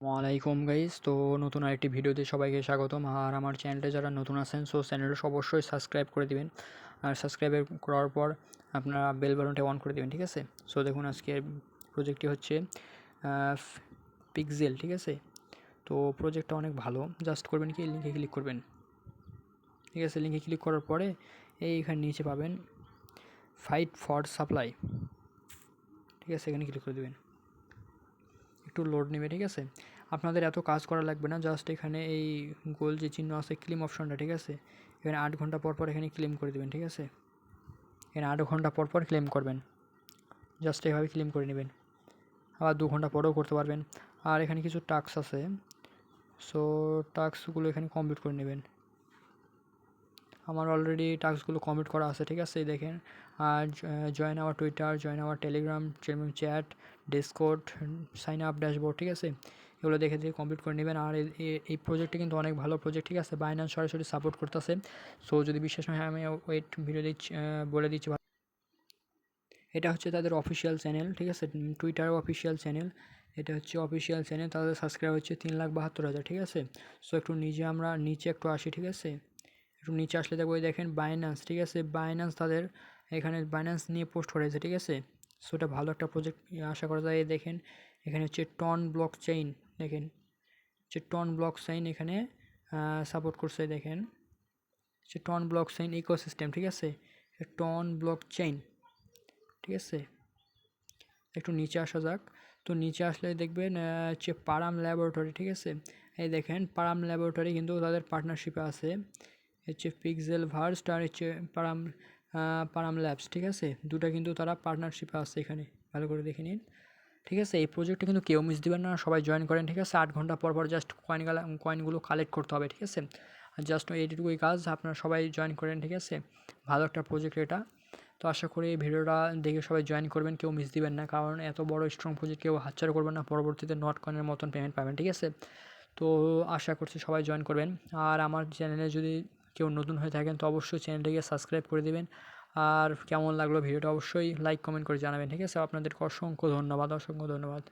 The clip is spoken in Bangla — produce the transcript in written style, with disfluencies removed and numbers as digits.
ওয়ালাইকুম গাইস, তো নতুন আরেকটি ভিডিওতে সবাইকে স্বাগতম। আর আমার চ্যানেলে যারা নতুন আছেন চ্যানেলটা অবশ্যই সাবস্ক্রাইব করে দিবেন। আর সাবস্ক্রাইব করার পর আপনারা বেল বাটনটা অন করে দিবেন, ঠিক আছে? দেখুন আজকের প্রজেক্টটি হচ্ছে পিক্সেল, ঠিক আছে? তো প্রজেক্টটা অনেক ভালো। জাস্ট করবেন কি, লিঙ্কে ক্লিক করবেন, ঠিক আছে? লিঙ্কে ক্লিক করার পরে এইখানে নিচে পাবেন ফাইট ফর সাপ্লাই, ঠিক আছে? এখানে ক্লিক করে দেবেন, একটু লোড নেবে, ঠিক আছে? আপনাদের এত কাজ করা লাগবে না, জাস্ট এখানে এই গোল যে চিহ্ন আছে ক্লেম অপশনটা, ঠিক আছে? এখানে 8 ঘন্টা পর পর এখানে ক্লেম করে দেবেন, ঠিক আছে? এখানে 8 ঘন্টা পর পর ক্লেম করবেন, জাস্ট এভাবে ক্লেম করে নেবেন। আবার 2 ঘন্টা পরেও করতে পারবেন। আর এখানে কিছু টাস্ক আছে, টাস্কগুলো এখানে কমপ্লিট করে নেবেন। আমার অলরেডি টাস্কগুলো কমপ্লিট করা আছে, ঠিক আছে? দেখেন, আর join our Twitter, join our Telegram chat, Discord, sign up dashboard, ঠিক আছে? এগুলো দেখে কমপ্লিট করে নেবেন। আর এই প্রজেক্টটি কিন্তু অনেক ভালো প্রজেক্ট, ঠিক আছে? বাইন্যান্স সরাসরি সাপোর্ট করতেছে। যদি বিশ্বাস হয় আমি ওয়েট ভিডিও দিচ্ছি, বলে দিচ্ছি। এটা হচ্ছে তাদের অফিসিয়াল চ্যানেল, ঠিক আছে? টুইটারও অফিসিয়াল চ্যানেল, এটা হচ্ছে অফিসিয়াল চ্যানেল। তাদের সাবস্ক্রাইব হচ্ছে 3,72,000, ঠিক আছে? একটু আমরা নিচে একটু আসি, ঠিক আছে? একটু নিচে আসলে দেখবো, দেখেন বাইন্যান্স, ঠিক আছে? বাইন্যান্স তাদের এখানে বাইন্যান্স নিয়ে পোস্ট করেছে, ঠিক আছে? এটা ভালো একটা প্রজেক্ট আশা করা যায়। দেখেন এখানে হচ্ছে টন ব্লক চেইন, দেখেন যে টন ব্লক চেইন এখানে সাপোর্ট করছে। দেখেন যে টন ব্লক চেইন ইকোসিস্টেম, ঠিক আছে? টন ব্লক চেইন, ঠিক আছে? একটু নিচে আসা যাক। তো নিচে আসলে দেখবেন হচ্ছে পারাম ল্যাবরেটরি, ঠিক আছে? এই দেখেন পারাম ল্যাবরেটরি কিন্তু তাদের পার্টনারশিপে আছে, হচ্ছে পিক্সেল ভার্স্ট আর হচ্ছে পারাম ল্যাবস, ঠিক আছে? দুটা কিন্তু তারা পার্টনারশিপে আছে, এখানে ভালো করে দেখে নিন, ঠিক আছে? এই প্রজেক্টটা কিন্তু কেউ মিস দিবেন না, সবাই জয়েন করেন, ঠিক আছে? 8 ঘন্টা পর পর জাস্ট কয়েনগুলো কালেক্ট করতে হবে, ঠিক আছে? জাস্ট এইটুকুই কাজ, আপনারা সবাই জয়েন করেন, ঠিক আছে? ভালো একটা প্রজেক্ট এটা। তো আশা করি এই ভিডিওটা দেখে সবাই জয়েন করবেন, কেউ মিস দিবেন না, কারণ এত বড় স্ট্রং প্রজেক্ট কেউ হাতছাড়া করবেন না, পরবর্তীতে নট কয়েনের মতন পেমেন্ট পাবেন, ঠিক আছে? তো আশা করছি সবাই জয়েন করবেন। আর আমার চ্যানেলে যদি কেউ নতুন হয়ে থাকেন তো অবশ্যই চ্যানেলটিকে সাবস্ক্রাইব করে দেবেন। আর কেমন লাগলো ভিডিওটা অবশ্যই লাইক কমেন্ট করে জানাবেন, ঠিক আছে? আপনাদেরকে অসংখ্য ধন্যবাদ, অসংখ্য ধন্যবাদ।